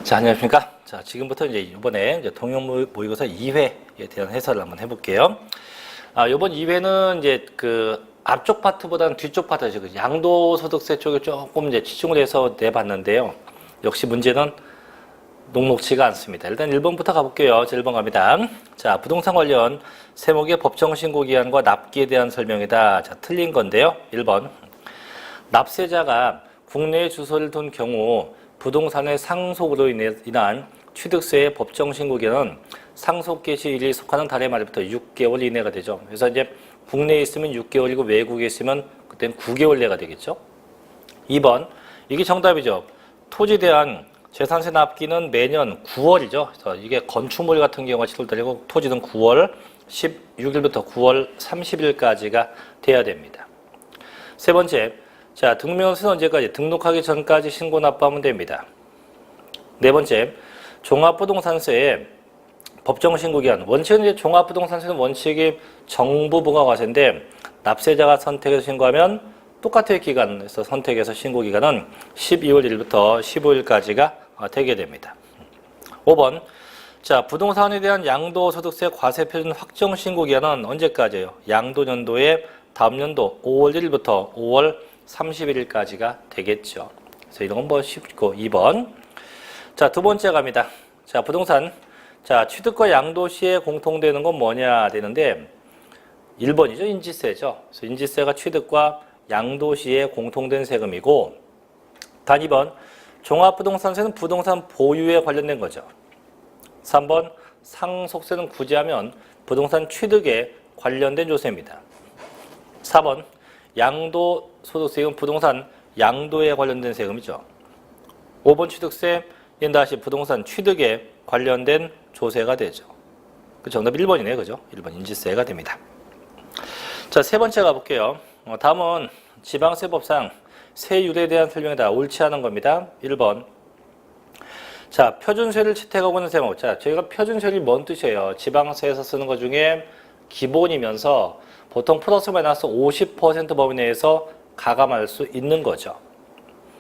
자, 안녕하십니까. 자, 지금부터 이번에 통용 모의고사 2회에 대한 해설을 한번 해볼게요. 이번 2회는 앞쪽 파트보다는 뒤쪽 파트죠. 양도소득세 쪽에 조금 치중을 해서 내봤는데요. 역시 문제는 녹록치가 않습니다. 일단 1번부터 가볼게요. 자, 1번 갑니다. 자, 부동산 관련 세목의 법정신고기한과 납기에 대한 설명이다. 자, 틀린 건데요. 1번. 납세자가 국내에 주소를 둔 경우 부동산의 상속으로 인한 취득세의 법정신고기한은 상속 개시일이 속하는 달의 말부터 6개월 이내가 되죠. 그래서 이제 국내에 있으면 6개월이고 외국에 있으면 그때는 9개월 내가 되겠죠. 2번. 이게 정답이죠. 토지에 대한 재산세 납기는 매년 9월이죠. 그래서 이게 건축물 같은 경우가 7월달이고 토지는 9월 16일부터 9월 30일까지가 돼야 됩니다. 세 번째. 자, 등록명세는 언제까지? 등록하기 전까지 신고 납부하면 됩니다. 네 번째. 종합부동산세의 법정신고기한. 원칙은 이제 종합부동산세는 원칙이 정부 부가과세인데 납세자가 선택해서 신고하면 똑같은 기간에서 선택해서 신고기간은 12월 1일부터 15일까지가 되게 됩니다. 5번. 자, 부동산에 대한 양도소득세 과세표준 확정신고기한은 언제까지예요? 양도년도의 다음 연도 5월 1일부터 5월 31일까지가 되겠죠. 그래서 이런 건 뭐 쉽고 2번. 자, 두 번째 갑니다. 자, 부동산. 자, 취득과 양도 시에 공통되는 건 뭐냐 되는데 1번이죠. 인지세죠. 그래서 인지세가 취득과 양도 시에 공통된 세금이고 단 2번. 종합부동산세는 부동산 보유에 관련된 거죠. 3번. 상속세는 굳이 하면 부동산 취득에 관련된 조세입니다. 4번. 양도소득세는 부동산 양도에 관련된 세금이죠. 5번 취득세, 얘는 다시 부동산 취득에 관련된 조세가 되죠. 그 정답 1번이네요. 그죠? 1번 인지세가 됩니다. 자, 세 번째 가볼게요. 다음은 지방세법상 세율에 대한 설명이다. 옳지 않은 겁니다. 1번. 자, 표준세를 채택하고 있는 세목. 자, 저희가 표준세율이 뭔 뜻이에요? 지방세에서 쓰는 것 중에 기본이면서 보통 플러스 마이너스 50% 범위 내에서 가감할 수 있는 거죠.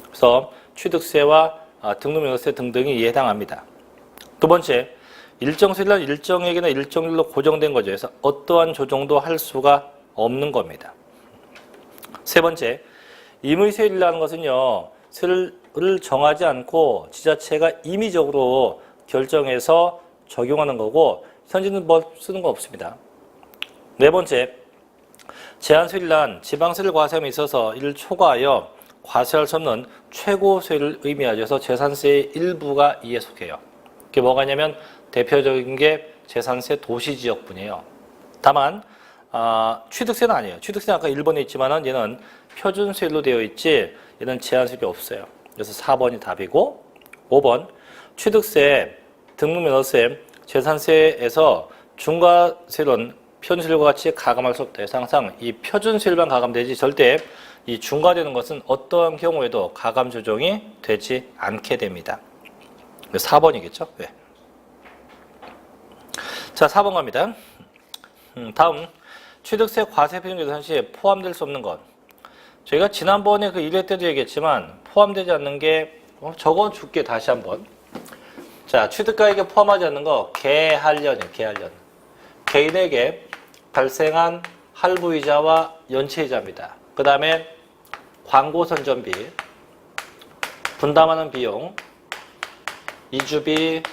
그래서 취득세와 등록명세 등등이 해당합니다. 두 번째, 일정세율은 일정액이나 일정률로 고정된 거죠. 그래서 어떠한 조정도 할 수가 없는 겁니다. 세 번째, 임의세율이라는 것은요, 세율을 정하지 않고 지자체가 임의적으로 결정해서 적용하는 거고 현재는 뭐 쓰는 거 없습니다. 네 번째, 제한세율이란 지방세를 과세함에 있어서 이를 초과하여 과세할 수 없는 최고세율을 의미하죠. 그래서 재산세의 일부가 이에 속해요. 그게 뭐가 있냐면 대표적인 게 재산세 도시지역분이에요. 다만 취득세는 아니에요. 취득세는 아까 1번에 있지만은 얘는 표준세율로 되어 있지 얘는 제한세율이 없어요. 그래서 4번이 답이고 5번 취득세, 등록면허세, 재산세에서 중과세율은 표준세율과 같이 가감할 수 없다. 그래서 항상 이 표준세율만 가감되지 절대 이 중과되는 것은 어떠한 경우에도 가감 조정이 되지 않게 됩니다. 4번이겠죠? 네. 자, 4번 갑니다. 다음 취득세 과세 표준 계산 시에 포함될 수 없는 것. 저희가 지난번에 그 1회 때도 얘기했지만 포함되지 않는 게 적어줄게 다시 한번. 자, 취득가액에 포함하지 않는 거 계할련이에요. 계할련. 개인에게 발생한 할부이자와 연체이자입니다. 그 다음에 광고 선전비, 분담하는 비용, 이주비,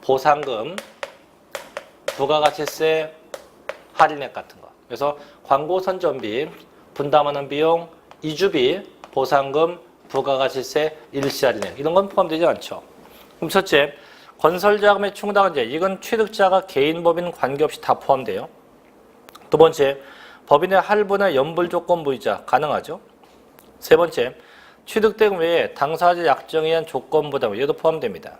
보상금, 부가가치세, 할인액 같은 거. 그래서 광고 선전비, 분담하는 비용, 이주비, 보상금, 부가가치세, 일시할인액 이런 건 포함되지 않죠. 그럼 첫째, 건설자금의 충당한제 이건 취득자가 개인 법인 관계없이 다 포함돼요. 두 번째, 법인의 할부나 연불조건부이자 가능하죠. 세 번째, 취득대금 외에 당사자 약정에 의한 조건부담 이것도 포함됩니다.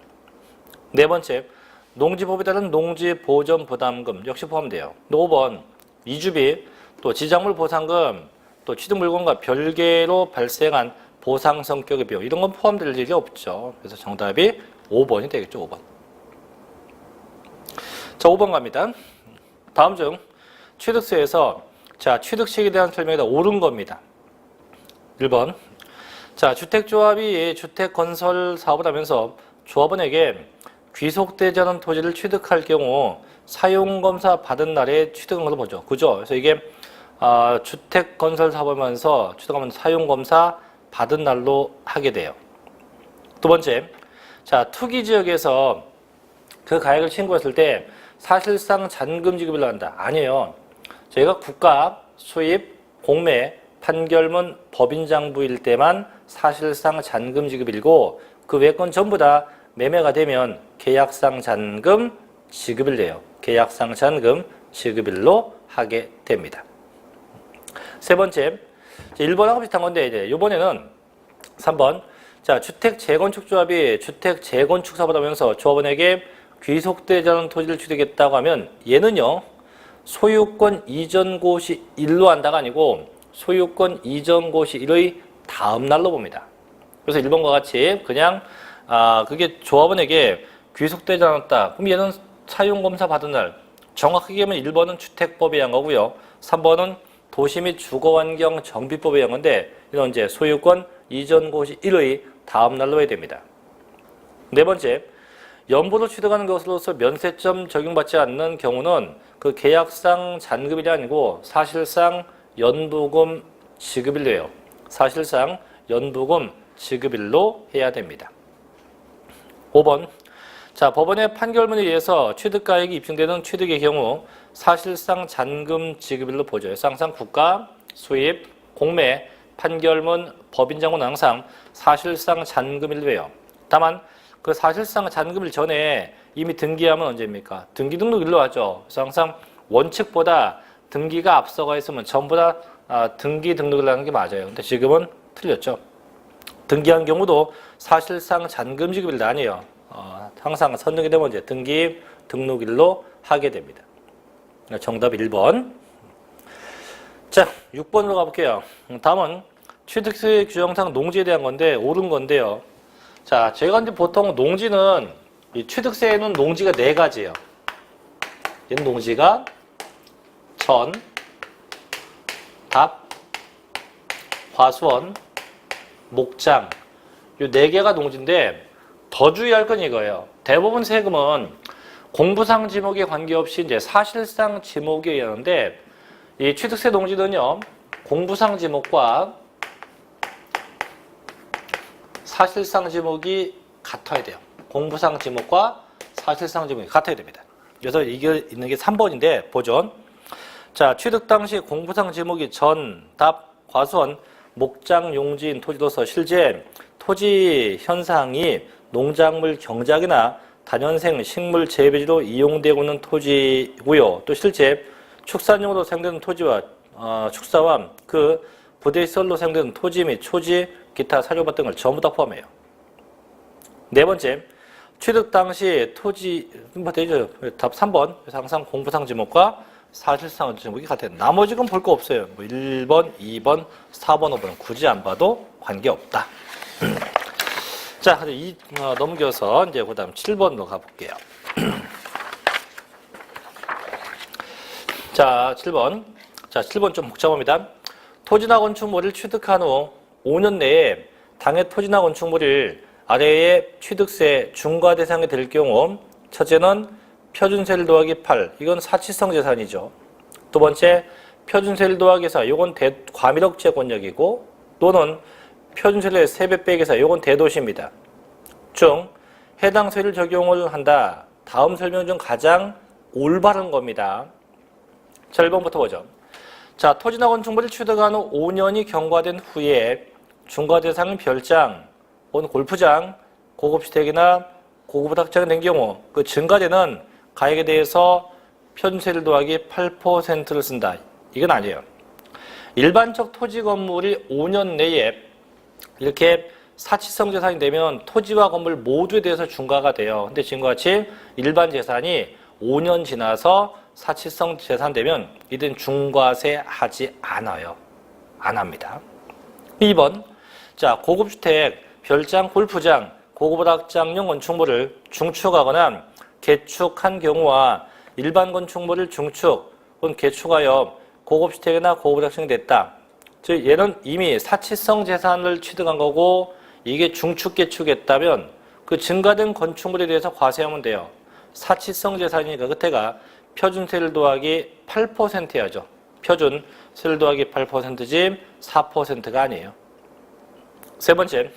네 번째, 농지법에 따른 농지보전부담금 역시 포함돼요. 5번, 이주비, 또 지작물 보상금, 또 취득물건과 별개로 발생한 보상 성격의 비용 이런 건 포함될 일이 없죠. 그래서 정답이 5번이 되겠죠. 5번. 자, 5번 갑니다. 다음 중 취득세에서 자, 취득시에 대한 설명이 다 옳은 겁니다. 1번. 자, 주택조합이 주택건설 사업을 하면서 조합원에게 귀속되지 않은 토지를 취득할 경우 사용검사 받은 날에 취득한 것을 보죠. 그죠? 그래서 이게 주택건설 사업을 하면서 취득하면 사용검사 받은 날로 하게 돼요. 두 번째, 자, 투기지역에서 그 가액을 신고했을 때 사실상 잔금 지급을 한다. 아니에요. 저희가 국가, 수입, 공매, 판결문, 법인장부일 때만 사실상 잔금 지급일고 그 외 건 전부 다 매매가 되면 계약상 잔금 지급일래요. 계약상 잔금 지급일로 하게 됩니다. 세 번째, 1번하고 비슷한 건데 이제 이번에는 3번. 자, 주택 재건축 조합이 주택 재건축 사업을 하면서 조합원에게 귀속되지 않은 토지를 취득했다고 하면 얘는요. 소유권 이전 고시 일로 한다가 아니고 소유권 이전 고시 일의 다음 날로 봅니다. 그래서 1번과 같이 그냥 그게 조합원에게 귀속되지 않았다. 그럼 얘는 사용검사 받은 날. 정확하게 하면 1번은 주택법에 의한 거고요. 3번은 도시 및 주거환경 정비법에 의한 건데 이건 이제 소유권 이전 고시 1의 다음 날로 해야 됩니다. 네 번째, 연보로 취득하는 것으로서 면세점 적용받지 않는 경우는 그 계약상 잔금일이 아니고 사실상 연부금 지급일로예요. 사실상 연부금 지급일로 해야 됩니다. 5번. 자, 법원의 판결문에 의해서 취득가액이 입증되는 취득의 경우 사실상 잔금 지급일로 보죠. 항상 국가, 수입, 공매, 판결문, 법인장부는 항상 사실상 잔금일로 해요. 다만 그 사실상 잔금일 전에 이미 등기하면 언제입니까? 등기 등록일로 하죠. 그래서 항상 원칙보다 등기가 앞서가 있으면 전부 다 등기 등록을 하는 게 맞아요. 근데 지금은 틀렸죠. 등기한 경우도 사실상 잔금 지급일도 아니에요. 항상 선정이 되면 이제 등기 등록일로 하게 됩니다. 정답 1번. 자, 6번으로 가볼게요. 다음은 취득세 규정상 농지에 대한 건데 옳은 건데요. 자, 제가 이제 보통 농지는 이 취득세에는 농지가 4가지예요. 얘는 농지가 전, 답, 과수원, 목장 이 4개가 농지인데 더 주의할 건 이거예요. 대부분 세금은 공부상 지목에 관계없이 이제 사실상 지목에 의하는데 이 취득세 농지는요. 공부상 지목과 사실상 지목이 같아야 돼요. 공부상 지목과 사실상 지목이 같아야 됩니다. 그래서 이게 있는 게 3번인데 보존. 자, 취득 당시 공부상 지목이 전, 답, 과수원, 목장, 용지인 토지로서 실제 토지 현상이 농작물 경작이나 단연생 식물 재배지로 이용되고 있는 토지고요. 또 실제 축산용으로 사용되는 토지와 축사와 그 부대시설로 사용되는 토지 및 초지, 기타 사료밭 등을 전부 다 포함해요. 네 번째, 취득 당시 토지, 되죠? 답 3번. 그래서 항상 공부상 지목과 사실상 지목이 같아요. 나머지 건 볼 거 없어요. 뭐 1번, 2번, 4번, 5번은 굳이 안 봐도 관계없다. 자, 넘겨서 이제 그 다음 7번으로 가볼게요. 자, 7번. 자, 7번 좀 복잡합니다. 토지나 건축물을 취득한 후 5년 내에 당해 토지나 건축물을 아래의 취득세 중과 대상이 될 경우 첫째는 표준세를 더하기 8. 이건 사치성 재산이죠. 두 번째, 표준세를 더하기 4. 이건 과밀억제 권역이고 또는 표준세를 3배 빼기 4. 이건 대도시입니다. 중 해당 세를 적용을 한다. 다음 설명 중 가장 올바른 겁니다. 자, 1번부터 보죠. 자, 토지나 건축물을 취득한 후 5년이 경과된 후에 중과 대상인 별장, 혹은 골프장, 고급주택이나 고급 학장이 된 경우 그 증가되는 가액에 대해서 표준세를 더하기 8%를 쓴다. 이건 아니에요. 일반적 토지 건물이 5년 내에 이렇게 사치성 재산이 되면 토지와 건물 모두에 대해서 중과가 돼요. 근데 지금과 같이 일반 재산이 5년 지나서 사치성 재산 되면 이들은 중과세 하지 않아요. 안 합니다. 2번. 자, 고급주택, 별장, 골프장, 고급학장용 건축물을 중축하거나 개축한 경우와 일반 건축물을 중축 혹은 개축하여 고급주택이나 고급학장이 됐다. 즉 얘는 이미 사치성 재산을 취득한 거고 이게 중축개축했다면 그 증가된 건축물에 대해서 과세하면 돼요. 사치성 재산이니까 그때가 표준세를 더하기 8% 해야죠. 표준 세를 더하기 8%지 4%가 아니에요. 세 번째,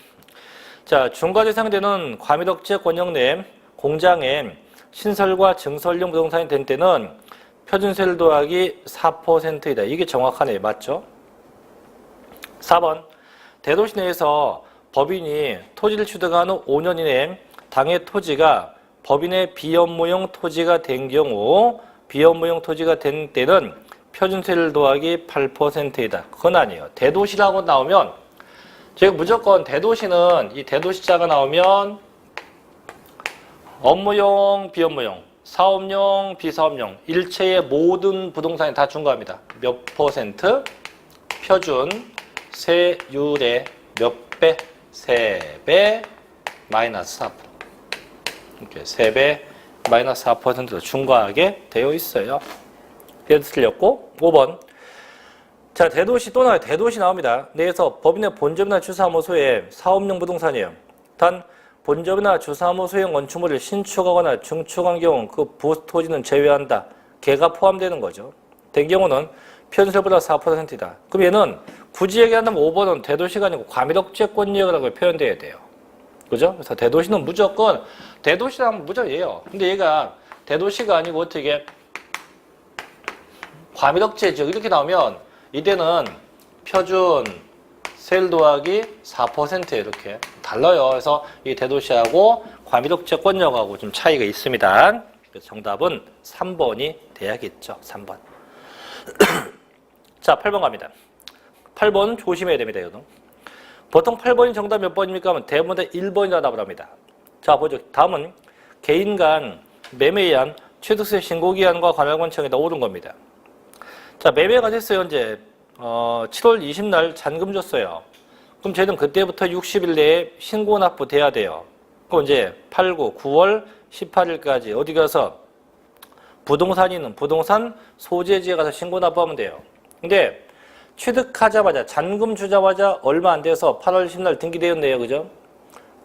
자 중과재상되는 과밀억제 권역 내 공장에 신설과 증설용 부동산이 된 때는 표준세를 더하기 4%이다. 이게 정확하네요. 맞죠? 4번, 대도시 내에서 법인이 토지를 취득한 후 5년 이내에 당해 토지가 법인의 비업무용 토지가 된 경우 비업무용 토지가 된 때는 표준세를 더하기 8%이다. 그건 아니에요. 대도시라고 나오면 제가 무조건 대도시는 이 대도시자가 나오면 업무용, 비업무용, 사업용, 비사업용 일체의 모든 부동산이 다 중과합니다. 몇 퍼센트? 표준 세율의 몇 배? 3배 마이너스 4%. 이렇게 3배 마이너스 4%로 중과하게 되어 있어요. 그래서 틀렸고 5번. 자, 대도시 또 나와요. 대도시 나옵니다. 내에서 법인의 본점이나 주사무소에 사업용 부동산이에요. 단 본점이나 주사무소형 건축물을 신축하거나 증축한 경우 그 부토지는 제외한다. 개가 포함되는 거죠. 된 경우는 표준세보다 4%이다. 그럼 얘는 굳이 얘기한다면 5번은 대도시가 아니고 과밀억제권역이라고 표현돼야 돼요. 그죠? 그래서 대도시는 무조건 대도시라면 무조건 얘예요. 근데 얘가 대도시가 아니고 어떻게 과밀억제지역 이렇게 나오면 이때는 표준 세율 더하기 4%예요. 이렇게 달라요. 그래서 이 대도시하고 과밀억제권역하고 좀 차이가 있습니다. 그래서 정답은 3번이 돼야겠죠. 3번. 자, 8번 갑니다. 8번 조심해야 됩니다. 이거는. 보통 8번이 정답 몇 번입니까? 하면 대부분 다 1번이라 답을 합니다. 자, 보죠. 다음은 개인 간 매매에 의한 취득세 신고기한과 관할권청에다 오른 겁니다. 자, 매매가 됐어요. 이제 7월 20날 잔금 줬어요. 그럼 쟤는 그때부터 60일 내에 신고 납부돼야 돼요. 그럼 이제 8, 9, 9월 18일까지 어디 가서 부동산이 있는 부동산 소재지에 가서 신고 납부하면 돼요. 근데 취득하자마자 잔금 주자마자 얼마 안 돼서 8월 10날 등기되었네요. 그죠?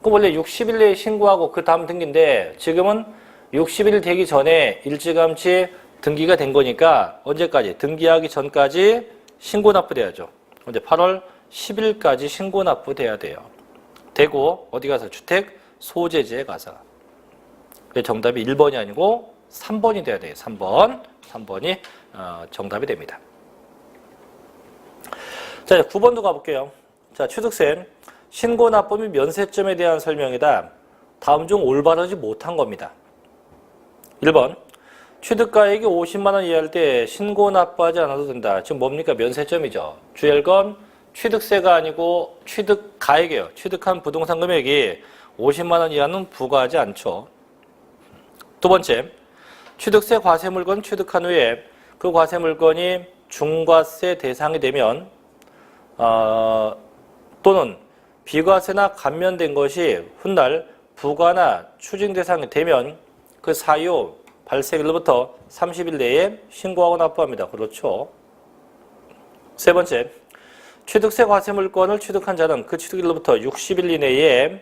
그럼 원래 60일 내에 신고하고 그 다음 등기인데 지금은 60일 되기 전에 일찌감치 등기가 된 거니까 언제까지? 등기하기 전까지 신고 납부돼야죠. 언제 8월 10일까지 신고 납부돼야 돼요. 되고 어디 가서 주택 소재지에 가서. 정답이 1번이 아니고 3번이 돼야 돼요. 3번. 3번이 정답이 됩니다. 자, 9번도 가볼게요. 자, 취득세 신고 납부 및 면세점에 대한 설명이다. 다음 중 올바르지 못한 겁니다. 1번 취득가액이 50만 원 이하일 때 신고 납부하지 않아도 된다. 지금 뭡니까? 면세점이죠. 주의할 건 취득세가 아니고 취득가액이에요. 취득한 부동산 금액이 50만 원 이하는 부과하지 않죠. 두 번째, 취득세 과세 물건 취득한 후에 그 과세 물건이 중과세 대상이 되면 또는 비과세나 감면된 것이 훗날 부과나 추징 대상이 되면 그 사유 발생일로부터 30일 내에 신고하고 납부합니다. 그렇죠. 세 번째, 취득세 과세 물건을 취득한 자는 그 취득일로부터 60일 이내에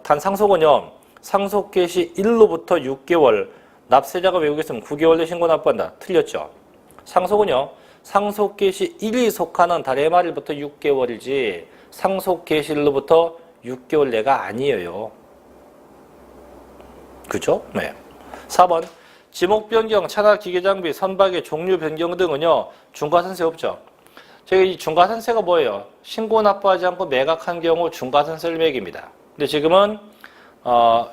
단 상속은요. 상속 개시 1로부터 6개월, 납세자가 외국에 있으면 9개월 내 신고 납부한다. 틀렸죠. 상속은요. 상속 개시 1이 속하는 달의 말일부터 6개월이지 상속 개시일로부터 6개월 내가 아니에요. 그죠? 네. 4번 지목 변경, 차나 기계 장비, 선박의 종류 변경 등은요. 중과산세 없죠. 저희 이 중과산세가 뭐예요? 신고 납부하지 않고 매각한 경우 중과산세를 매깁니다. 근데 지금은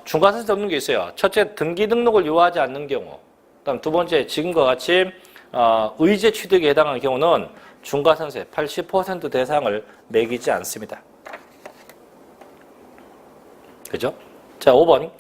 중과산세 없는 게 있어요. 첫째, 등기 등록을 요하지 않는 경우. 그다음 두 번째, 지금과 같이 의제 취득에 해당하는 경우는 중과산세 80% 대상을 매기지 않습니다. 그죠? 자, 5번.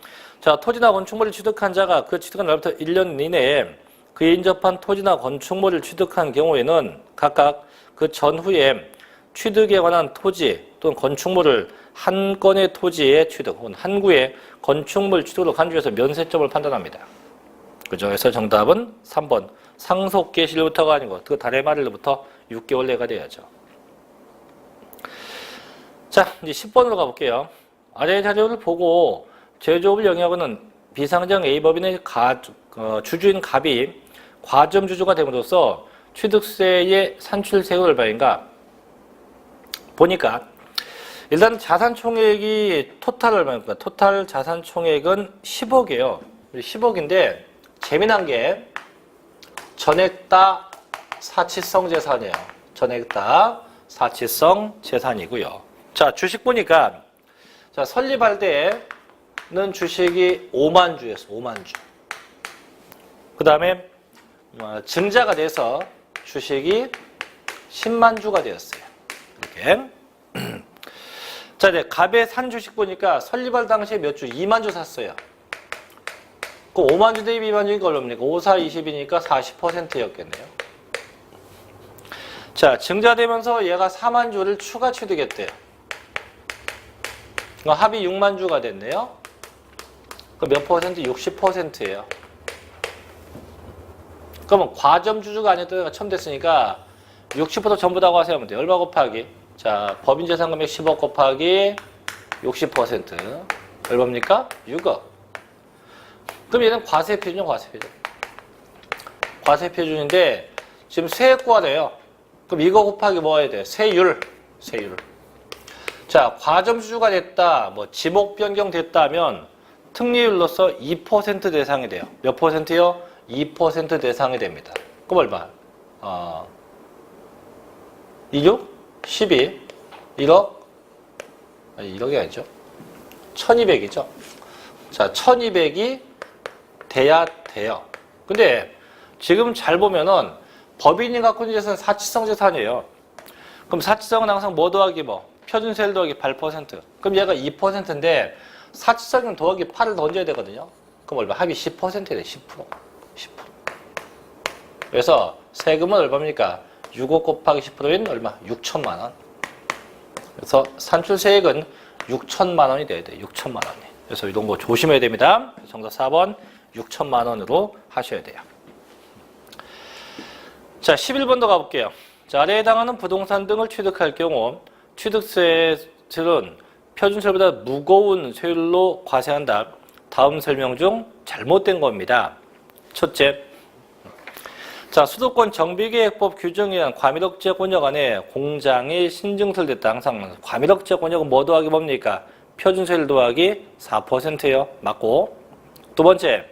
자, 토지나 건축물을 취득한 자가 그 취득한 날부터 1년 이내에 그에 인접한 토지나 건축물을 취득한 경우에는 각각 그 전후에 취득에 관한 토지 또는 건축물을 한 건의 토지의 취득 혹은 한 구의 건축물 취득으로 간주해서 면세점을 판단합니다. 그죠? 그래서 정답은 3번. 상속 개시일부터가 아니고 그 달의 말일로부터 6개월 내가 돼야죠. 자, 이제 10번으로 가볼게요. 아래 자료를 보고 제조업을 영위하고는 비상장 A법인의 주주인 갑이 과점주주가 됨으로써 취득세의 산출세가 얼마인가 보니까 일단 자산 총액이 토탈 얼마입니까? 토탈 자산 총액은 10억이에요. 10억인데 재미난 게 전액 다 사치성 재산이에요. 전액 다 사치성 재산이고요. 자, 주식 보니까 자, 설립할 때는 주식이 5만 주였어. 5만 주. 그 다음에 증자가 돼서 주식이 10만 주가 되었어요. 이렇게. 자, 이제 갑의 산 주식 보니까 설립할 당시에 몇 주? 2만 주 샀어요. 그럼 5만 주 대비 2만 주니까 얼마입니까? 5, 4, 20이니까 40%였겠네요. 자, 증자되면서 얘가 4만 주를 추가 취득했대요. 합이 6만 주가 됐네요. 그럼 몇 퍼센트? 60%예요. 그러면 과점주주가 아니었다가 처음 됐으니까 60% 전부 다고 하세요. 돼. 얼마 곱하기? 자, 법인재산 금액 10억 곱하기 60%. 얼마입니까? 6억. 그럼 얘는 과세표준이죠, 과세표준. 과세표준인데 지금 세액과래요. 그럼 이거 곱하기 뭐 해야 돼? 세율. 자, 과점주주가 됐다, 뭐 지목 변경됐다면 특례율로서 2% 대상이 돼요. 몇 퍼센트요? 2% 대상이 됩니다. 그럼 얼마? 26? 12? 1억? 아니, 1억이 아니죠. 1200이죠. 자, 1200이 돼야 돼요. 근데 지금 잘 보면은 법인이 갖고 있는 재산은 사치성 재산이에요. 그럼 사치성은 항상 뭐 더하기 뭐? 표준세율 더하기 8%. 그럼 얘가 2%인데 사치성은 더하기 8을 던져야 되거든요. 그럼 얼마? 합이 10%에 돼. 10%. 그래서 세금은 얼마입니까? 6억 곱하기 10%인 얼마? 6천만 원. 그래서 산출세액은 6천만 원이 돼야 돼. 6천만 원이. 그래서 이런 거 조심해야 됩니다. 정답 4번 6천만 원으로 하셔야 돼요. 자, 11번도 가볼게요. 자, 아래에 해당하는 부동산 등을 취득할 경우 취득세율은 표준세율보다 무거운 세율로 과세한다. 다음 설명 중 잘못된 겁니다. 첫째, 자, 수도권 정비계획법 규정에 의한 과밀억제 권역 안에 공장이 신증설됐다. 항상 과밀억제 권역은 뭐 더하기 뭡니까? 표준세율 더하기 4%예요. 맞고. 두 번째,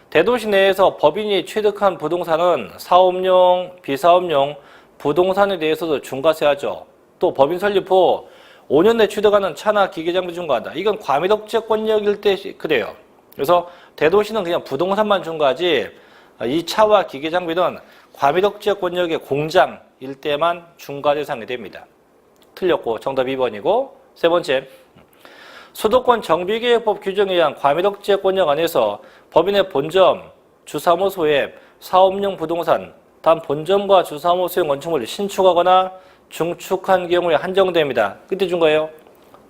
대도시 내에서 법인이 취득한 부동산은 사업용, 비사업용 부동산에 대해서도 중과세하죠. 또 법인 설립 후 5년 내 취득하는 차나 기계장비 중과한다. 이건 과밀억제 권역일 때 그래요. 그래서 대도시는 그냥 부동산만 중과하지 이 차와 기계장비는 과밀억제 권역의 공장일 때만 중과 대상이 됩니다. 틀렸고 정답 2번이고. 세 번째, 수도권 정비계획법 규정에 의한 과밀억제 권역 안에서 법인의 본점, 주사무소에 사업용 부동산, 단 본점과 주사무소용 건축물을 신축하거나 중축한 경우에 한정됩니다. 그때 준 거예요.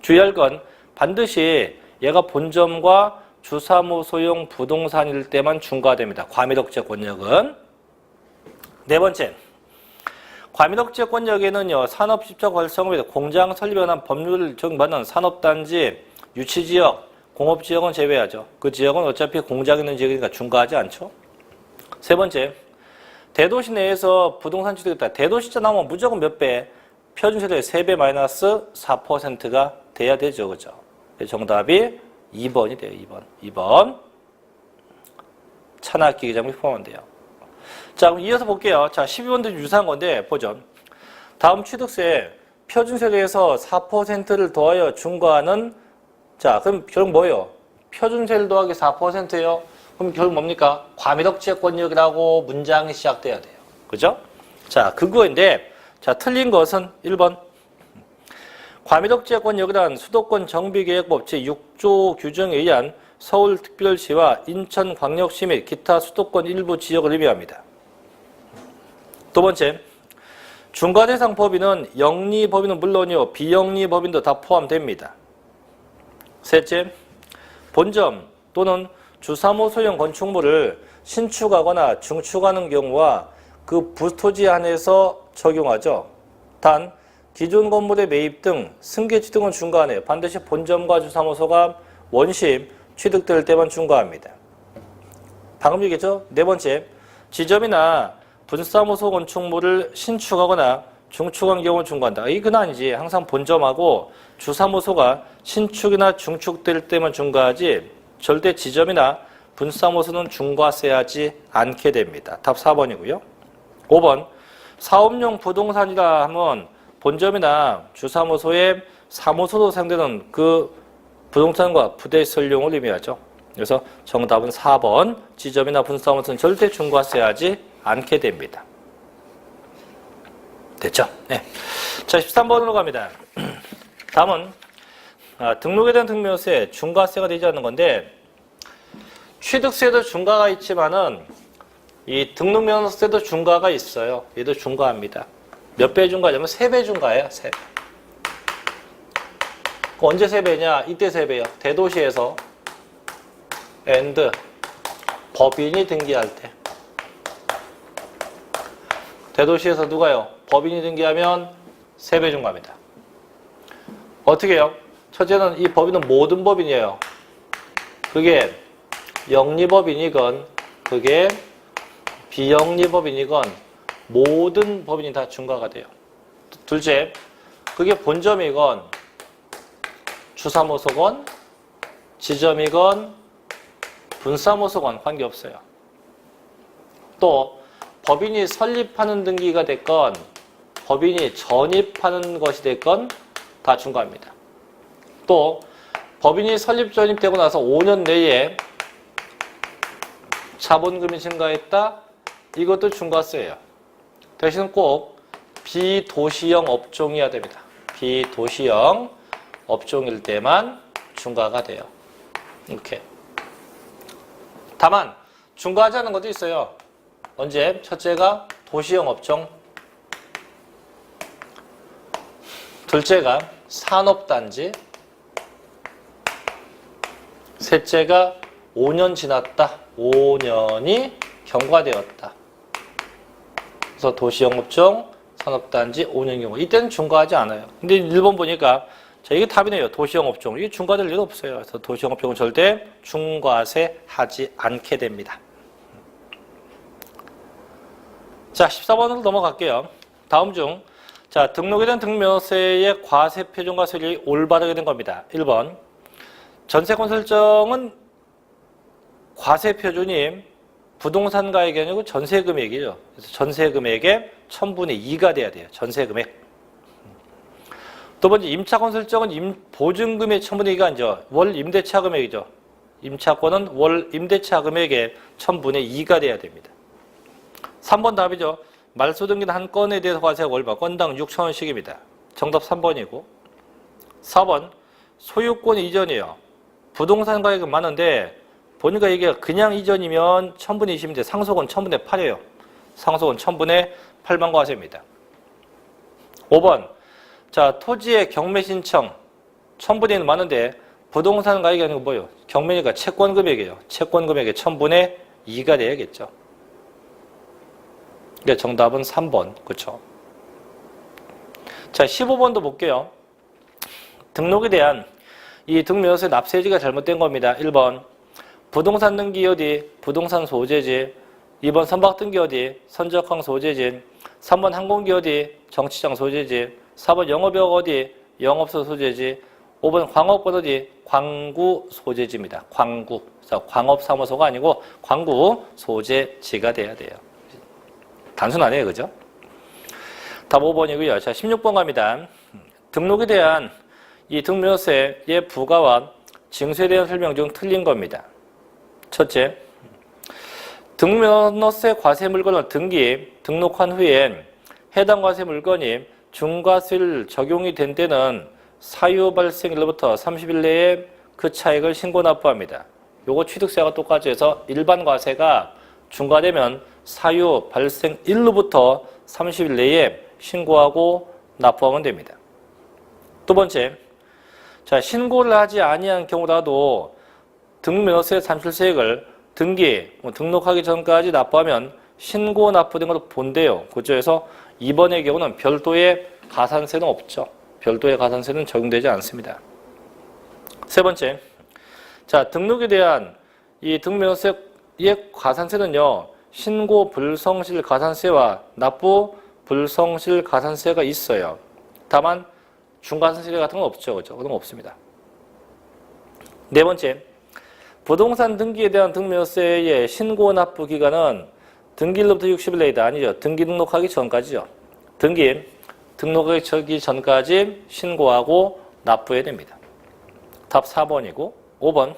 주의할 건 반드시 얘가 본점과 주사무소용 부동산일 때만 중과됩니다. 과밀억제 권역은. 네 번째, 과밀억제 권역에는요, 산업집적 활성화에 공장 설립에 관한 법률을 적용받는 산업단지, 유치지역, 공업지역은 제외하죠. 그 지역은 어차피 공장 있는 지역이니까 중과하지 않죠. 세 번째, 대도시 내에서 부동산 취득했다. 대도시자 나오면 무조건 몇 배? 표준세율의 3배 마이너스 4%가 돼야 되죠. 그죠? 정답이 2번이 돼요. 2번. 차나 기계장비 포함한대요. 자, 그럼 이어서 볼게요. 자, 12번도 유사한 건데, 보죠. 다음 취득세, 표준세율에서 4%를 더하여 중과하는, 자, 그럼 결국 뭐예요? 표준세율 더하기 4%예요. 그럼 결국 뭡니까? 과밀억제 권역이라고 문장이 시작돼야 돼요. 그죠? 자, 그거인데, 자, 틀린 것은 1번. 과밀억제 권역이란 수도권 정비계획법 제6조 규정에 의한 서울특별시와 인천광역시 및 기타 수도권 일부 지역을 의미합니다. 두 번째, 중과대상 법인은 영리법인은 물론이요, 비영리법인도 다 포함됩니다. 셋째, 본점 또는 주사무소용 건축물을 신축하거나 중축하는 경우와 그 부토지 안에서 적용하죠. 단 기존 건물의 매입 등 승계 취득은 중과하네요. 반드시 본점과 주사무소가 원심 취득될 때만 중과합니다. 방금 얘기했죠? 네 번째, 지점이나 분사무소 건축물을 신축하거나 중축한 경우 중과한다. 이건 아니지. 항상 본점하고 주사무소가 신축이나 중축될 때만 중과하지 절대 지점이나 분사무소는 중과세하지 않게 됩니다. 답 4번이고요. 5번, 사업용 부동산이라 하면 본점이나 주사무소에 사무소로 사용되는 그 부동산과 부대 설용을 의미하죠. 그래서 정답은 4번, 지점이나 분사무소는 절대 중과세하지 않게 됩니다. 됐죠? 네. 자, 13번으로 갑니다. 다음은 등록에 대한 등묘세 중과세가 되지 않는 건데 취득세도 중과가 있지만은 이 등록면허세도 중과가 있어요. 얘도 중과합니다. 몇 배 중과냐면 3배 중과예요. 3배. 언제 3배냐? 이때 3배요. 대도시에서 and 법인이 등기할 때. 대도시에서 누가요? 법인이 등기하면 3배 중과합니다. 어떻게 해요? 첫째는 이 법인은 모든 법인이에요. 그게 영리법인이건 그게 비영리법인이건 모든 법인이 다 중과가 돼요. 둘째, 그게 본점이건 주사무소건 지점이건 분사무소건 관계없어요. 또 법인이 설립하는 등기가 됐건 법인이 전입하는 것이 됐건 다 중과합니다. 또 법인이 설립 전입되고 나서 5년 내에 자본금이 증가했다? 이것도 중과세예요. 대신 꼭 비도시형 업종이어야 됩니다. 비도시형 업종일 때만 중과가 돼요. 이렇게. 다만 중과하지 않는 것도 있어요. 언제? 첫째가 도시형 업종, 둘째가 산업단지, 셋째가 5년 지났다. 5년이 경과되었다. 그래서 도시형 업종, 산업단지, 5년 경과. 이때는 중과하지 않아요. 근데 1번 보니까 자, 이게 답이네요. 도시형 업종. 이게 중과될 일은 없어요. 그래서 도시형 업종은 절대 중과세 하지 않게 됩니다. 자, 14번으로 넘어갈게요. 다음 중, 자, 등록에 대한 등묘세의 과세 표준과 세율이 올바르게 된 겁니다. 1번, 전세권 설정은 과세 표준이 부동산 가액이 아니고 전세 금액이죠. 그래서 전세 금액의 1000분의 2가 돼야 돼요. 전세 금액. 두 번째, 임차권 설정은 보증금의 1000분의 2가 아니죠. 월 임대차 금액이죠. 임차권은 월 임대차 금액의 1000분의 2가 돼야 됩니다. 3번 답이죠. 말소 등기는 한 건에 대해서 과세가 월마 건당 6,000원씩입니다. 정답 3번이고 4번 소유권 이전이에요. 부동산 가액은 많은데 보니까 이게 그냥 이전이면 1000분의 20인데 상속은 1000분의 8이에요. 상속은 1000분의 8만 과세입니다. 5번 자, 토지의 경매 신청 1000분의 1은 많은데 부동산 가액이 아니고 뭐예요? 경매니까 채권 금액이에요. 채권 금액의 1000분의 2가 돼야겠죠. 그러니까 정답은 3번. 그렇죠? 자, 15번도 볼게요. 등록에 대한 이 등묘세 납세지가 잘못된 겁니다. 1번 부동산 등기 어디? 부동산 소재지. 2번 선박 등기 어디? 선적항 소재지. 3번 항공기 어디? 정치장 소재지. 4번 영업역 어디? 영업소 소재지. 5번 광업권 어디? 광구 소재지입니다. 광구. 그래서 광업사무소가 아니고 광구 소재지가 돼야 돼요. 단순하네요. 그죠? 답 5번이고요. 자, 16번 갑니다. 등록에 대한 이 등묘세의 부과와 징수에 대한 설명 중 틀린 겁니다. 첫째, 등록면허세 과세 물건을 등록한 후엔 해당 과세 물건이 중과세율 적용이 된 때는 사유 발생일로부터 30일 내에 그 차액을 신고 납부합니다. 요거 취득세가 똑같이 해서 일반 과세가 중과되면 사유 발생일로부터 30일 내에 신고하고 납부하면 됩니다. 두 번째, 자, 신고를 하지 아니한 경우라도 등록면허세 산출세액을 등록하기 전까지 납부하면 신고 납부된 것도 본대요. 그죠? 그래서 2번의 경우는 별도의 가산세는 없죠. 별도의 가산세는 적용되지 않습니다. 세 번째, 자, 등록에 대한 이 등록명세의 가산세는요, 신고 불성실 가산세와 납부 불성실 가산세가 있어요. 다만 중과산세 같은 건 없죠. 그죠? 그런 건 없습니다. 네 번째, 부동산 등기에 대한 등록명세의 신고 납부 기간은 등기일로부터 60일 내이다. 아니죠. 등기 등록하기 전까지요. 등록하기 전까지 신고하고 납부해야 됩니다. 답 4번이고 5번,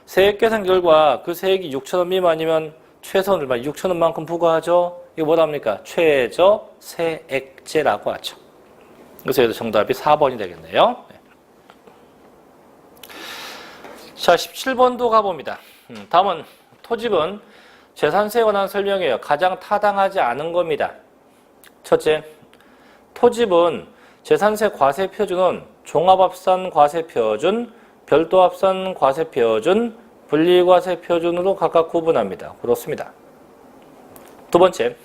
세액 계산 결과 그 세액이 6,000원 미만이면 최소한 얼마? 6,000원만큼 부과하죠. 이거 뭐라 합니까? 최저 세액제라고 하죠. 그래서 여기서 정답이 4번이 되겠네요. 자, 17번도 가봅니다. 다음은 토집은 재산세에 관한 설명이에요. 가장 타당하지 않은 겁니다. 첫째, 토집은 재산세 과세표준은 종합합산과세표준, 별도합산과세표준, 분리과세표준으로 각각 구분합니다. 그렇습니다. 두 번째,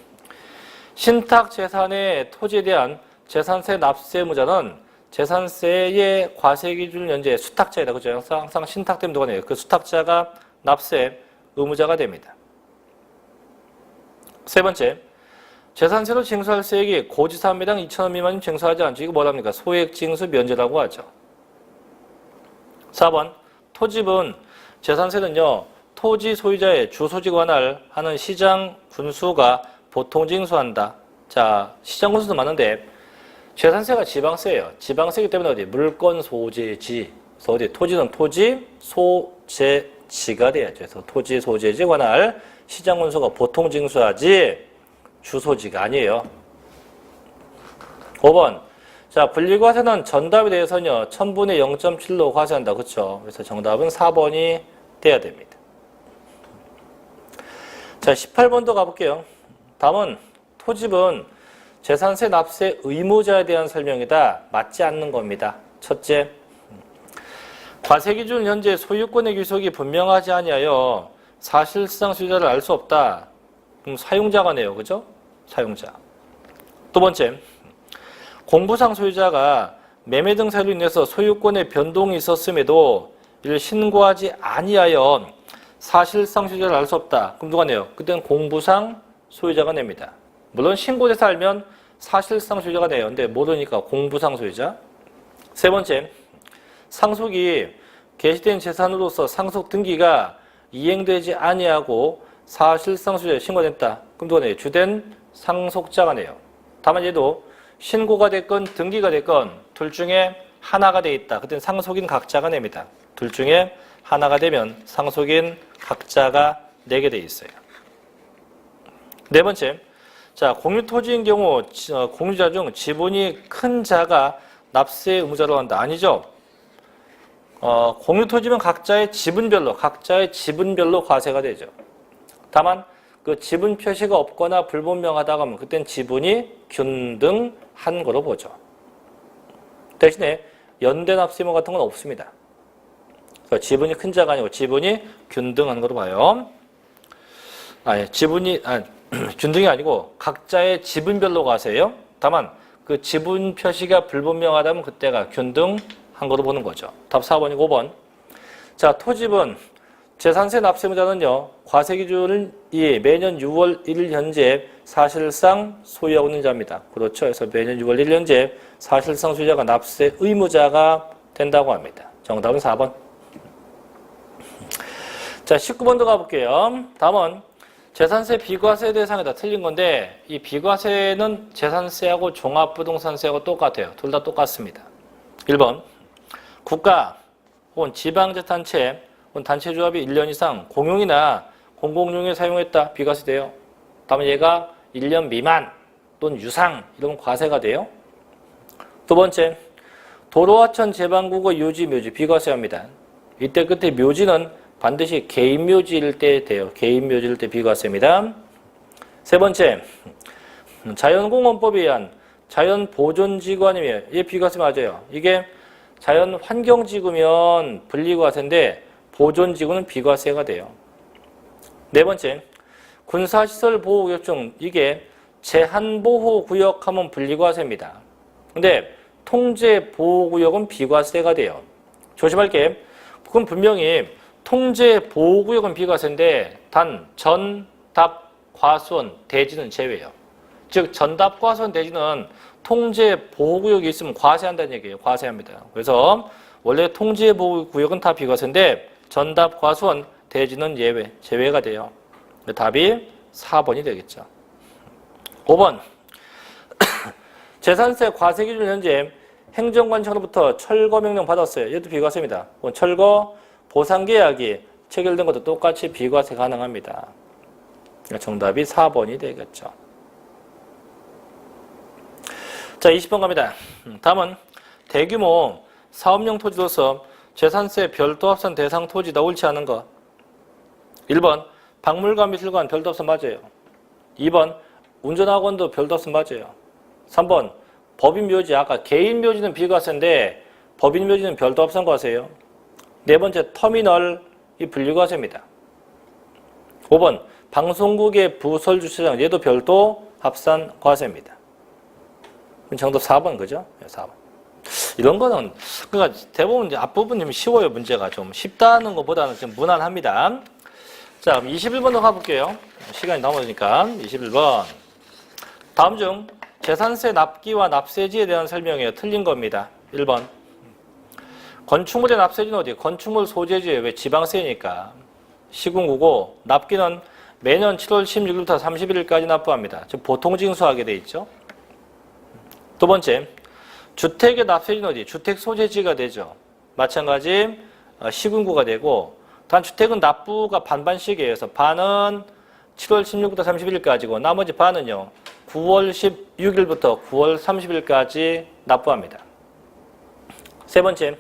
신탁재산의 토지에 대한 재산세 납세 의무자는 재산세의 과세기준 연재 수탁자이다. 그죠? 항상 신탁되면 누가 내요? 그 수탁자가 납세 의무자가 됩니다. 세 번째, 재산세로 징수할 세액이 고지사업매당 2,000원 미만이면 징수하지 않죠. 이거 뭐랍니까? 소액징수 면제라고 하죠. 4번, 토집은 재산세는요, 토지 소유자의 주소지 관할 하는 시장 군수가 보통 징수한다. 자, 시장 군수도 많은데 재산세가 지방세예요. 지방세이기 때문에 어디? 물건 소재지. 그래서 어디? 토지는 토지 소재지가 돼야죠. 그래서 토지 소재지 관할 시장 군수가 보통 징수하지 주소지가 아니에요. 5번. 자, 분리과세는 전답에 대해서는요, 1000분의 0.7로 과세한다. 그렇죠? 그래서 정답은 4번이 돼야 됩니다. 자, 18번도 가볼게요. 다음은 토집은 재산세 납세 의무자에 대한 설명이다. 맞지 않는 겁니다. 첫째, 과세기준 현재 소유권의 귀속이 분명하지 아니하여 사실상 소유자를 알 수 없다. 그럼 사용자가 네요. 그죠? 사용자. 두 번째, 공부상 소유자가 매매 등 사유로 인해서 소유권의 변동이 있었음에도 이를 신고하지 아니하여 사실상 소유자를 알 수 없다. 그럼 누가 내요? 그때는 공부상 소유자가 냅니다. 물론 신고돼서 알면 사실상 소유자가 내요. 근데 모르니까 공부상 소유자. 세 번째, 상속이 개시된 재산으로서 상속 등기가 이행되지 아니하고 사실상 소유자에 신고됐다. 그럼 누가 내요? 주된 상속자가 내요. 다만 얘도 신고가 됐건 등기가 됐건 둘 중에 하나가 돼 있다. 그때는 상속인 각자가 냅니다. 둘 중에 하나가 되면 상속인 각자가 내게 돼 있어요. 네 번째, 자, 공유토지인 경우 공유자 중 지분이 큰 자가 납세 의무자로 한다. 아니죠. 공유토지면 각자의 지분별로 과세가 되죠. 다만 그 지분 표시가 없거나 불분명하다고 하면 그땐 지분이 균등한 거로 보죠. 대신에 연대 납세 의무 같은 건 없습니다. 그러니까 지분이 큰 자가 아니고 지분이 균등한 거로 봐요. 균등이 아니고 각자의 지분별로 과세예요. 다만 그 지분 표시가 불분명하다면 그때가 균등한 거로 보는 거죠. 답 4번이고 5번. 자, 토집은 재산세 납세 의무자는요, 과세 기준이 매년 6월 1일 현재 사실상 소유하고 있는 자입니다. 그렇죠. 그래서 매년 6월 1일 현재 사실상 소유자가 납세 의무자가 된다고 합니다. 정답은 4번. 자, 19번도 가볼게요. 다음은 재산세 비과세 대상이다. 틀린 건데 이 비과세는 재산세하고 종합부동산세하고 똑같아요. 둘 다 똑같습니다. 1번, 국가 혹은 지방자치단체 혹은 단체조합이 1년 이상 공용이나 공공용에 사용했다. 비과세 돼요. 다음은 얘가 1년 미만 또는 유상 이런 과세가 돼요. 두 번째, 도로하천 제방국의 유지 묘지 비과세합니다. 이때 끝에 묘지는 반드시 개인 묘지일 때 돼요. 개인 묘지일 때 비과세입니다. 세 번째, 자연공원법에 의한 자연보존지구아니면 얘 비과세 맞아요. 이게 자연환경지구면 분리과세인데 보존지구는 비과세가 돼요. 네 번째, 군사시설 보호구역 중 이게 제한보호구역 하면 분리과세입니다. 근데 통제 보호구역은 비과세가 돼요. 조심할 게, 그건 분명히 통제 보호구역은 비과세인데 단 전답, 과수원, 대지는 제외예요. 즉 전답, 과수원, 대지는 통제 보호구역이 있으면 과세한다는 얘기예요. 과세합니다. 그래서 원래 통제 보호구역은 다 비과세인데 전답, 과수원, 대지는 예외, 제외가 돼요. 답이 4번이 되겠죠. 5번. 재산세 과세 기준 현재 행정관청으로부터 철거 명령 받았어요. 얘도 비과세입니다. 철거 보상계약이 체결된 것도 똑같이 비과세 가능합니다. 정답이 4번이 되겠죠. 자, 20번 갑니다. 다음은 대규모 사업용 토지로서 재산세 별도 합산 대상 토지다 옳지 않은 것. 1번 박물관, 미술관 별도 합산 맞아요. 2번 운전학원도 별도 합산 맞아요. 3번 법인 묘지, 아까 개인 묘지는 비과세인데 법인 묘지는 별도 합산 과세예요. 네 번째 터미널이 분류과세입니다. 5번 방송국의 부설 주차장, 얘도 별도 합산 과세입니다. 정답 4번 그죠? 4번. 이런 거는 그러니까 대부분 이제 앞부분 좀 쉬워요. 문제가 좀 쉽다는 것보다는 좀 무난합니다. 자, 21번으로 가볼게요. 시간이 남으니까 21번. 다음 중 재산세 납기와 납세지에 대한 설명이에요. 틀린 겁니다. 1번. 건축물의 납세지는 어디? 건축물 소재지에 왜 지방세니까. 시군구고 납기는 매년 7월 16일부터 31일까지 납부합니다. 즉 보통 징수하게 돼 있죠. 두 번째, 주택의 납세지는 어디? 주택 소재지가 되죠. 마찬가지 시군구가 되고 단 주택은 납부가 반반씩이에요. 그래서 반은 7월 16일부터 31일까지고 나머지 반은요. 9월 16일부터 9월 30일까지 납부합니다. 세 번째,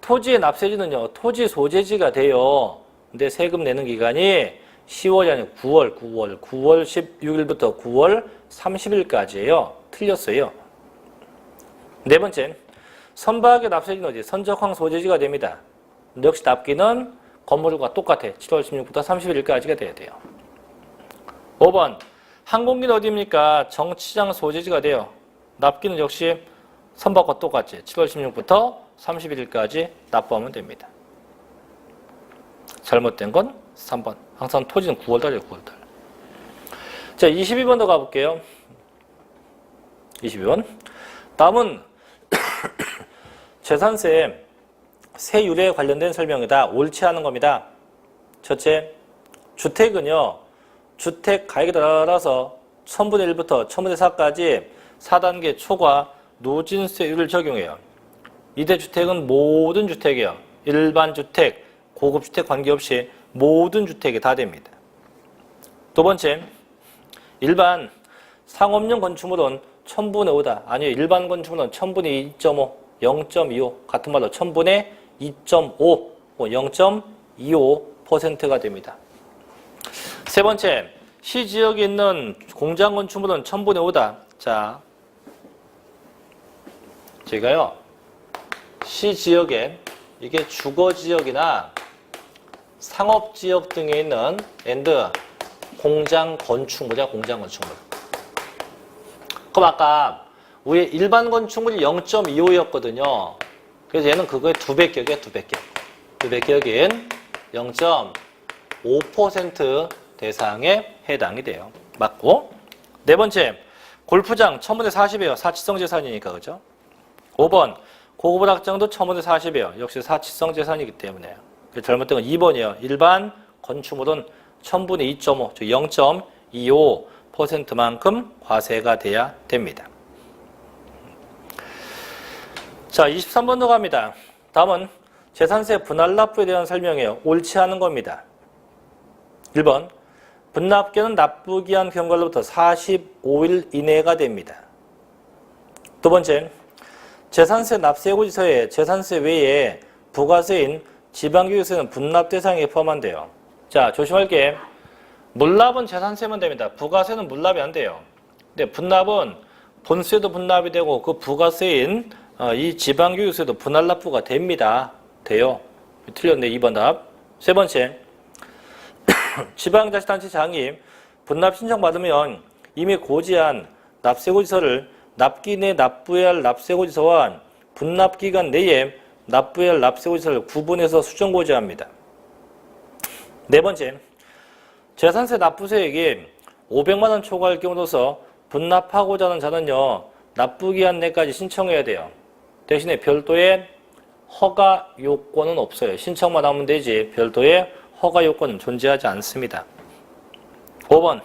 토지의 납세지는요. 토지 소재지가 돼요. 근데 세금 내는 기간이 10월이 아니고 9월 16일부터 9월 30일까지예요. 틀렸어요. 네 번째, 선박의 납세지는 어디? 선적항 소재지가 됩니다. 역시 납기는 건물과 똑같아. 7월 16일부터 31일까지가 돼야 돼요. 5번, 항공기는 어디입니까? 정치장 소재지가 돼요. 납기는 역시 선박과 똑같이 7월 16일부터 31일까지 납부하면 됩니다. 잘못된 건 3번. 항상 토지는 9월달이에요. 9월달. 자, 22번 더 가볼게요. 22번. 다음은 재산세 세율에 관련된 설명이다. 옳지 않은 겁니다. 첫째, 주택은요. 주택 가액에 따라서 1000분의 1부터 1000분의 4까지 4단계 초과 누진세율을 적용해요. 이대주택은 모든 주택이요. 일반 주택, 고급 주택 관계없이 모든 주택이 다 됩니다. 두 번째, 일반 상업용 건축물은 1000분의 5다. 아니요. 일반 건축물은 1000분의 2.5, 0.25. 같은 말로 1000분의 2.5, 0.25%가 됩니다. 세 번째, 시지역에 있는 공장 건축물은 1000분의 5다. 자, 제가요, 시지역에 이게 주거지역이나 상업지역 등에 있는 공장 건축물이야, 공장 건축물. 그럼 아까 위에 일반 건축물이 0.25였거든요. 그래서 얘는 그거의 2배 격이에요, 2배 격. 2배 격인 0.5% 대상에 해당이 돼요. 맞고. 네 번째, 골프장 1000분의 40이에요. 사치성 재산이니까, 그죠? 5번, 고급 학장도 1000분의 40이에요. 역시 사치성 재산이기 때문에. 잘못된 건 2번이에요. 일반 건축물은 1000분의 2.5, 즉 0.25%만큼 과세가 돼야 됩니다. 자, 23번으로 갑니다. 다음은 재산세 분할 납부에 대한 설명이에요. 옳지 않은 겁니다. 1번, 분납기는 납부기한 경과로부터 45일 이내가 됩니다. 두 번째, 재산세 납세고지서에 재산세 외에 부가세인 지방교육세는 분납 대상에 포함한대요. 자, 조심할 게 물납은 재산세면 됩니다. 부가세는 물납이 안 돼요. 근데 분납은 본세도 분납이 되고 그 부가세인 이 지방교육세도 분할 납부가 됩니다. 돼요. 틀렸네. 2번 답. 세 번째, 지방자치단체 장이 분납 신청받으면 이미 고지한 납세고지서를 납기 내 납부해야 할 납세고지서와 분납기간 내에 납부해야 할 납세고지서를 구분해서 수정고지합니다. 네 번째, 재산세 납부세액이 500만 원 초과할 경우로서 분납하고자 하는 자는요, 납부기한 내까지 신청해야 돼요. 대신에 별도의 허가 요건은 없어요. 신청만 하면 되지 별도의 허가 요건은 존재하지 않습니다. 5번,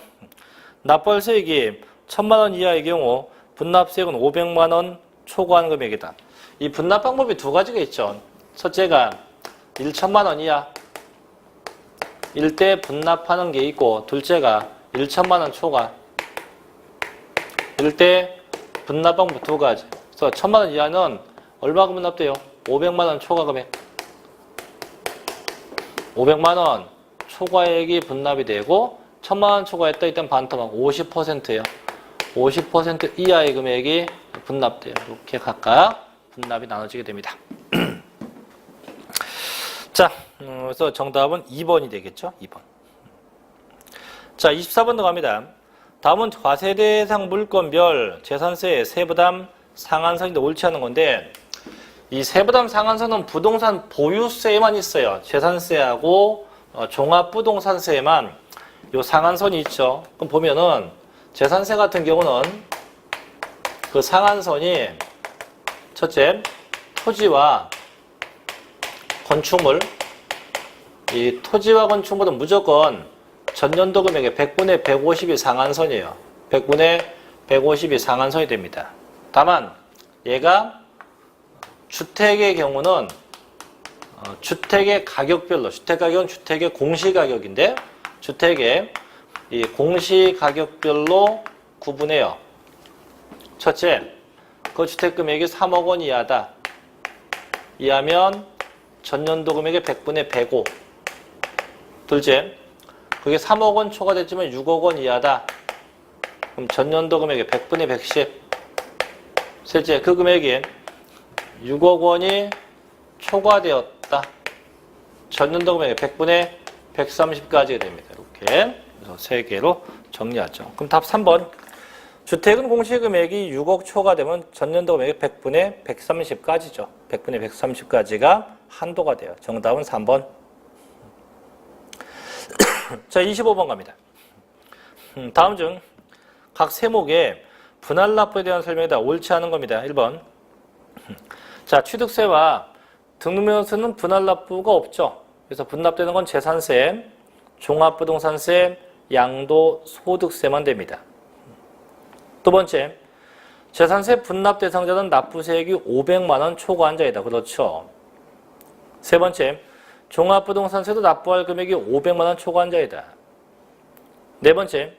납부할 세액이 1000만 원 이하의 경우 분납세액은 500만 원 초과한 금액이다. 이 분납 방법이 두 가지가 있죠. 첫째가 1천만 원 이하 일대 분납하는 게 있고, 둘째가 1천만 원 초과 일대 분납 방법 두 가지. 그래서 1000만 원 이하는 얼마 분납돼요? 500만 원 초과 금액. 500만 원 초과액이 분납이 되고 1000만 원 초과했다 이땐 반토막 50%예요. 50% 이하의 금액이 분납돼요. 이렇게 각각 분납이 나눠지게 됩니다. 자, 그래서 정답은 2번이 되겠죠? 2번. 자, 24번도 갑니다. 다음은 과세대상 물건별 재산세 세부담 상한선인데 옳지 않은 건데, 이 세부담 상한선은 부동산 보유세에만 있어요. 재산세하고 종합부동산세에만 요 상한선이 있죠. 그럼 보면은 재산세 같은 경우는 그 상한선이 첫째, 토지와 건축물, 이 토지와 건축물은 무조건 전년도 금액의 100분의 150이 상한선이에요. 100분의 150이 상한선이 됩니다. 다만 얘가 주택의 경우는 주택의 가격별로, 주택가격은 주택의 공시가격인데 주택의 이 공시가격별로 구분해요. 첫째, 그 주택금액이 3억 원 이하다. 이하면 전년도 금액의 100분의 105. 둘째, 그게 3억 원 초과됐지만 6억 원 이하다. 그럼 전년도 금액의 100분의 110. 셋째, 그 금액이 6억 원이 초과되었다. 전년도 금액의 100분의 130까지 됩니다. 이렇게. 그래서 세 개로 정리하죠. 그럼 답 3번. 주택은 공시금액이 6억 초과되면 전년도 금액의 100분의 130까지죠. 100분의 130까지가 한도가 돼요. 정답은 3번. 자, 25번 갑니다. 다음 중 각 세목의 분할납부에 대한 설명이다. 옳지 않은 겁니다. 1번. 자, 취득세와 등록명세는 분할납부가 없죠. 그래서 분납되는 건 재산세, 종합부동산세, 양도소득세만 됩니다. 두 번째, 재산세 분납 대상자는 납부세액이 500만 원 초과한 자이다. 그렇죠. 세 번째, 종합부동산세도 납부할 금액이 500만 원 초과한 자이다. 네 번째,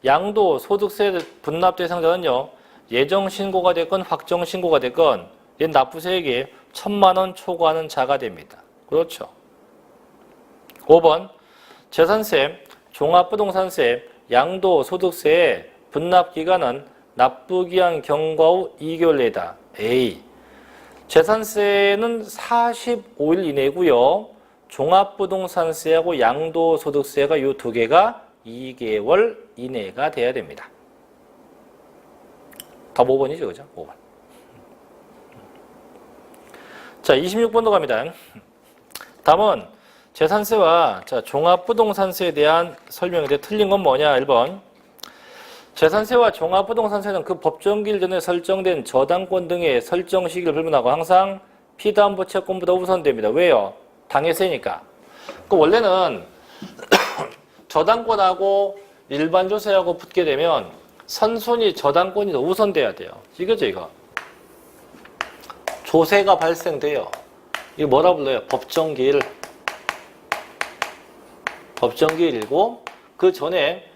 양도소득세 분납 대상자는요, 예정신고가 됐건 확정신고가 됐건 이 납부세액이 1000만 원 초과하는 자가 됩니다. 그렇죠. 5번, 재산세, 종합부동산세, 양도소득세의 분납기간은 납부기한 경과 후 2개월 내다. A. 재산세는 45일 이내고요. 종합부동산세하고 양도소득세가 이 두 개가 2개월 이내가 돼야 됩니다. 답 5번이죠. 그죠? 5번. 자, 26번도 갑니다. 다음은 재산세와 종합부동산세에 대한 설명인데 틀린 건 뭐냐? 1번. 재산세와 종합부동산세는 그 법정기일 전에 설정된 저당권 등의 설정 시기를 불문하고 항상 피담보 채권보다 우선됩니다. 왜요? 당해세니까. 그 원래는 저당권하고 일반 조세하고 붙게 되면 선순위 저당권이 더 우선돼야 돼요. 이거죠, 이거. 조세가 발생돼요. 이거 뭐라 불러요? 법정기일. 법정기일이고 그 전에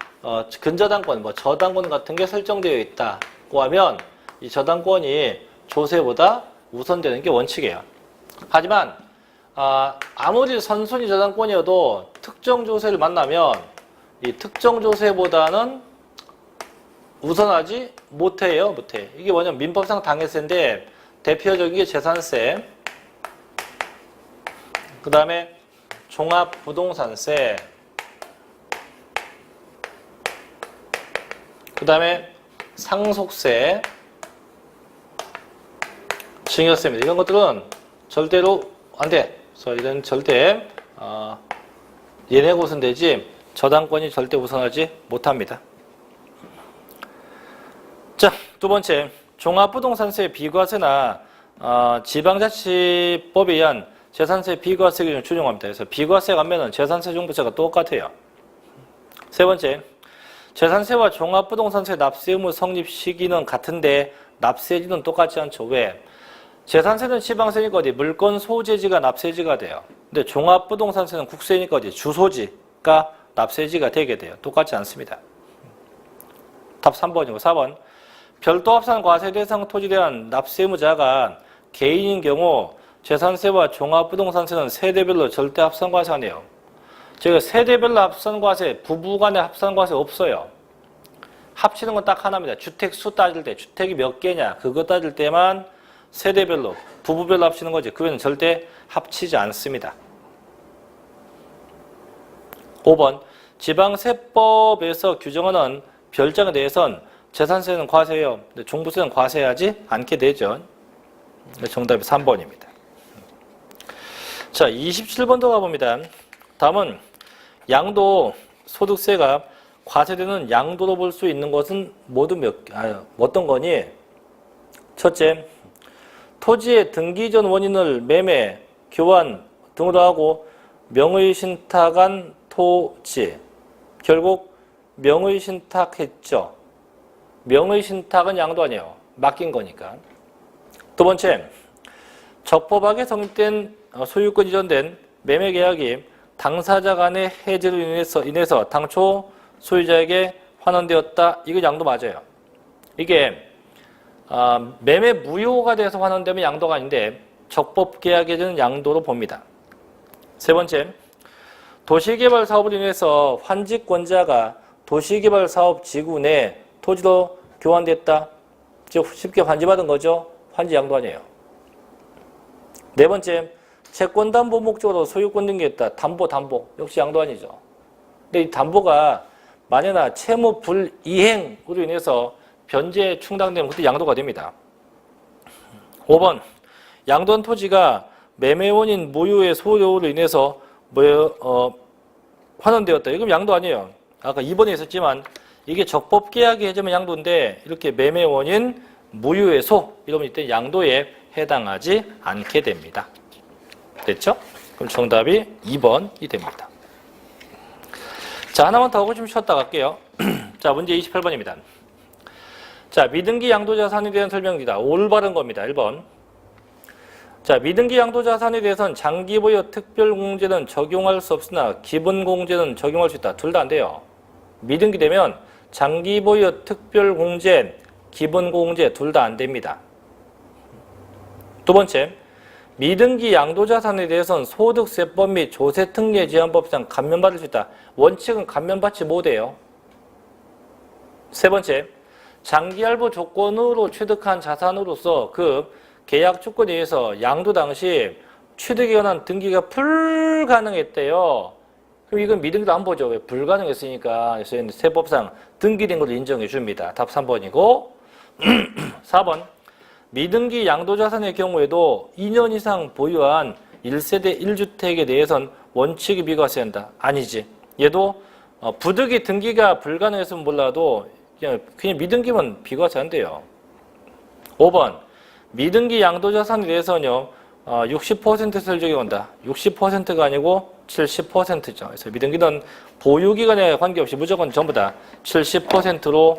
근저당권, 저당권 같은 게 설정되어 있다고 하면 이 저당권이 조세보다 우선되는 게 원칙이에요. 하지만 아무리 선순위 저당권이어도 특정 조세를 만나면 이 특정 조세보다는 우선하지 못해요. 못해. 이게 뭐냐면 민법상 당해세인데 대표적인 게 재산세, 그 다음에 종합부동산세, 그 다음에 상속세, 증여세입니다. 이런 것들은 절대로 안 돼. 그래서 이런 절대 얘네가 우선되지 저당권이 절대 우선하지 못합니다. 자, 두 번째, 종합부동산세 비과세나 지방자치법에 의한 재산세 비과세 기준을 준용합니다. 그래서 비과세 가면은 재산세 종부세가 똑같아요. 세 번째, 재산세와 종합부동산세 납세 의무 성립 시기는 같은데 납세지는 똑같지 않죠. 왜? 재산세는 지방세니까 어디 물건 소재지가 납세지가 돼요. 근데 종합부동산세는 국세니까 어디 주소지가 납세지가 되게 돼요. 똑같지 않습니다. 답 3번이고 4번. 별도 합산 과세 대상 토지에 대한 납세 의무자가 개인인 경우 재산세와 종합부동산세는 세대별로 절대 합산 과세하네요. 제가 세대별로 합산 과세, 부부 간의 합산 과세 없어요. 합치는 건 딱 하나입니다. 주택 수 따질 때, 주택이 몇 개냐, 그거 따질 때만 세대별로, 부부별로 합치는 거지. 그 외에는 절대 합치지 않습니다. 5번, 지방세법에서 규정하는 별장에 대해선 재산세는 과세예요. 근데 종부세는 과세하지 않게 되죠. 정답이 3번입니다. 자, 27번도 가봅니다. 다음은 양도 소득세가 과세되는 양도로 볼 수 있는 것은 모두 어떤 거니? 첫째, 토지의 등기 전 원인을 매매, 교환 등으로 하고 명의신탁한 토지. 결국 명의신탁했죠. 명의신탁은 양도 아니에요. 맡긴 거니까. 두 번째, 적법하게 성립된 소유권 이전된 매매계약이 당사자 간의 해지로 인해서 당초 소유자에게 환원되었다. 이거 양도 맞아요. 이게 매매 무효가 돼서 환원되면 양도가 아닌데 적법계약에는 양도로 봅니다. 세 번째, 도시개발 사업으로 인해서 환지권자가 도시개발 사업 지구 내 토지로 교환됐다. 즉 쉽게 환지받은 거죠. 환지 양도 아니에요. 네 번째, 채권담보 목적으로 소유권 등기했다. 담보 역시 양도 아니죠. 근데 이 담보가 만약에 채무 불이행으로 인해서 변제 충당되면 그때 양도가 됩니다. 5번, 양도한 토지가 매매원인 무효의 소요로 인해서 환원되었다. 이건 양도 아니에요. 아까 2번에 있었지만 이게 적법계약이 해지면 양도인데 이렇게 매매원인 무효의 소 이러면 이때 양도에 해당하지 않게 됩니다. 됐죠? 그럼 정답이 2번이 됩니다. 자, 하나만 더 하고 좀 쉬었다 갈게요. 자, 문제 28번입니다. 자, 미등기 양도자산에 대한 설명입니다. 올바른 겁니다. 1번. 자, 미등기 양도자산에 대해서는 장기보유 특별공제는 적용할 수 없으나 기본공제는 적용할 수 있다. 둘 다 안 돼요. 미등기 되면 장기보유 특별공제, 기본공제 둘 다 안 됩니다. 두 번째, 미등기 양도자산에 대해서는 소득세법 및 조세특례제한법상 감면받을 수 있다. 원칙은 감면받지 못해요. 세 번째, 장기할부 조건으로 취득한 자산으로서 그 계약 조건에 의해서 양도 당시 취득에 관한 등기가 불가능했대요. 그럼 이건 미등기도 안 보죠. 왜? 불가능했으니까. 그래서 세법상 등기된 걸로 인정해 줍니다. 답 3번이고 4번, 미등기 양도자산의 경우에도 2년 이상 보유한 1세대 1주택에 대해선 원칙이 비과세한다. 아니지. 얘도 부득이 등기가 불가능했으면 몰라도 그냥 미등기면 비과세한대요. 5번, 미등기 양도자산에 대해서는요 60%세를 적용한다. 60%가 아니고 70%죠. 그래서 미등기는 보유기간에 관계없이 무조건 전부 다 70%로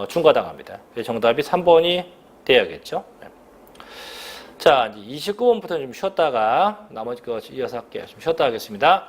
중과당합니다. 그래서 정답이 3번이 돼야겠죠. 자, 이제 29번부터 좀 쉬었다가 나머지 거 이어서 할게요. 좀 쉬었다 하겠습니다.